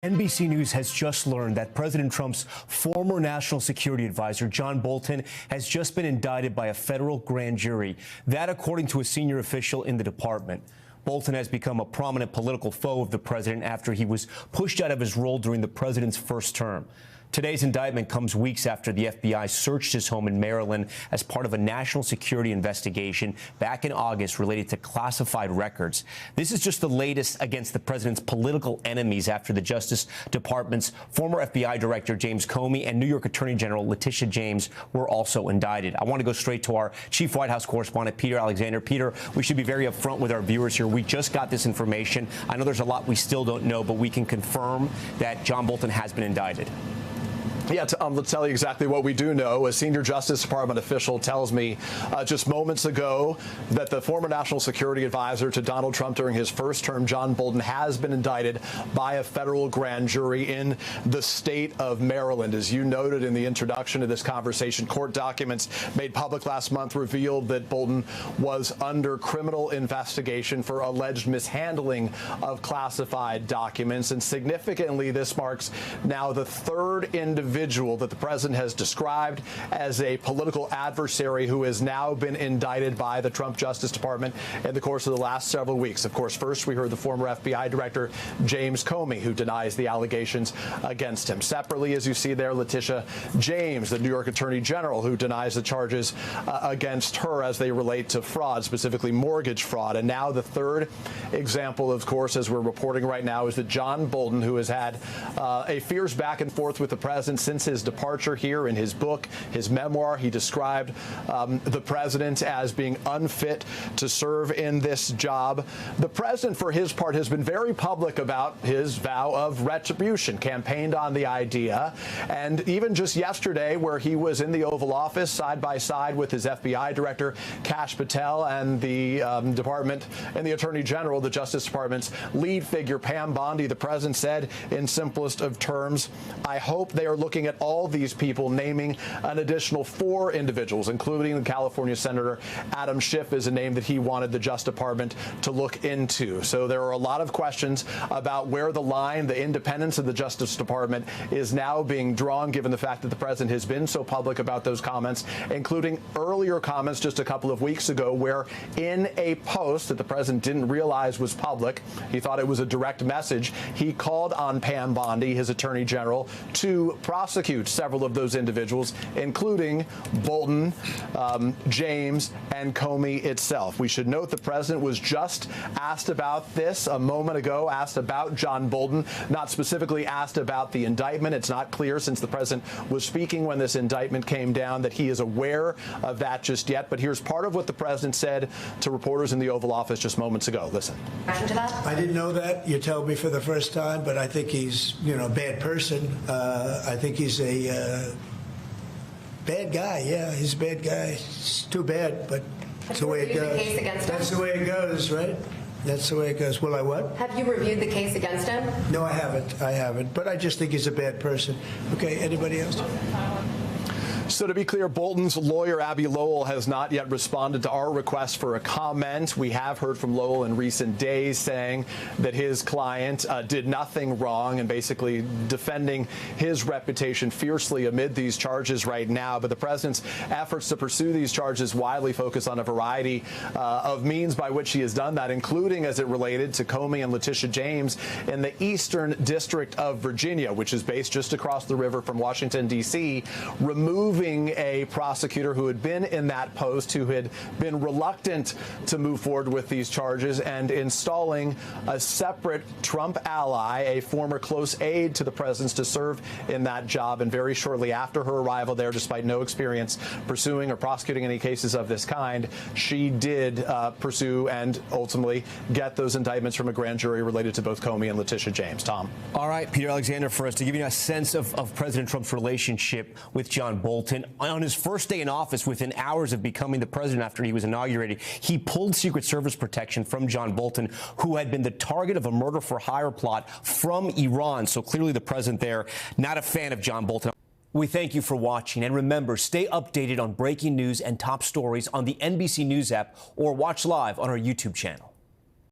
NBC News has just learned that President Trump's former national security advisor, John Bolton, has just been indicted by a federal grand jury. That, according to a senior official in the department. Bolton has become a prominent political foe of the president after he was pushed out of his role during the president's first term. Today's indictment comes weeks after the FBI searched his home in Maryland as part of a national security investigation back in August related to classified records. This is just the latest against the president's political enemies after the Justice Department's former FBI Director James Comey and New York Attorney General Letitia James were also indicted. I want to go straight to our chief White House correspondent, Peter Alexander. Peter, we should be very upfront with our viewers here. We just got this information. I know there's a lot we still don't know, but we can confirm that John Bolton has been indicted. Yeah, let's tell you exactly what we do know. A senior Justice Department official tells me just moments ago that the former national security advisor to Donald Trump during his first term, John Bolton, has been indicted by a federal grand jury in the state of Maryland. As you noted in the introduction to this conversation, court documents made public last month revealed that Bolton was under criminal investigation for alleged mishandling of classified documents. And significantly, this marks now the third individual that the president has described as a political adversary who has now been indicted by the Trump Justice Department in the course of the last several weeks. Of course, first we heard the former FBI Director James Comey, who denies the allegations against him. Separately, as you see there, Letitia James, the New York Attorney General, who denies the charges against her as they relate to fraud, specifically mortgage fraud. And now the third example, of course, as we're reporting right now, is that John Bolton, who has had a fierce back and forth with the president since his departure here. In his book, his memoir, he described the president as being unfit to serve in this job. The president, for his part, has been very public about his vow of retribution, campaigned on the idea. And even just yesterday, where he was in the Oval Office side by side with his FBI Director, Kash Patel, and the department and the Attorney General, the Justice Department's lead figure, Pam Bondi, the president said in simplest of terms, "I hope they are looking at all these people," naming an additional 4 individuals, including California Senator Adam Schiff is a name that he wanted the Justice Department to look into. So there are a lot of questions about where the line, the independence of the Justice Department is now being drawn, given the fact that the president has been so public about those comments, including earlier comments just a couple of weeks ago, where in a post that the president didn't realize was public, he thought it was a direct message, he called on Pam Bondi, his Attorney General, to prosecute several of those individuals, including Bolton, James, and Comey itself. We should note the president was just asked about this a moment ago, asked about John Bolton, not specifically asked about the indictment. It's not clear, since the president was speaking when this indictment came down, that he is aware of that just yet. But here's part of what the president said to reporters in the Oval Office just moments ago. Listen. I didn't know that. You tell me for the first time, but I think he's, a bad person. I think he's a bad guy. Yeah, he's a bad guy. It's too bad, but that's the way it goes. That's the way it goes, right? That's the way it goes. Will I what? Have you reviewed the case against him? No, I haven't. But I just think he's a bad person. Okay, anybody else? So to be clear, Bolton's lawyer, Abby Lowell, has not yet responded to our request for a comment. We have heard from Lowell in recent days saying that his client did nothing wrong and basically defending his reputation fiercely amid these charges right now. But the president's efforts to pursue these charges widely focus on a variety of means by which he has done that, including as it related to Comey and Letitia James in the Eastern District of Virginia, which is based just across the river from Washington, D.C., removing a prosecutor who had been in that post, who had been reluctant to move forward with these charges, and installing a separate Trump ally, a former close aide to the president, to serve in that job. And very shortly after her arrival there, despite no experience pursuing or prosecuting any cases of this kind, she did pursue and ultimately get those indictments from a grand jury related to both Comey and Letitia James. Tom. All right, Peter Alexander, for us to give you a sense of President Trump's relationship with John Bolton. On his first day in office, within hours of becoming the president after he was inaugurated, he pulled Secret Service protection from John Bolton, who had been the target of a murder-for-hire plot from Iran. So clearly the president there, not a fan of John Bolton. We thank you for watching. And remember, stay updated on breaking news and top stories on the NBC News app or watch live on our YouTube channel.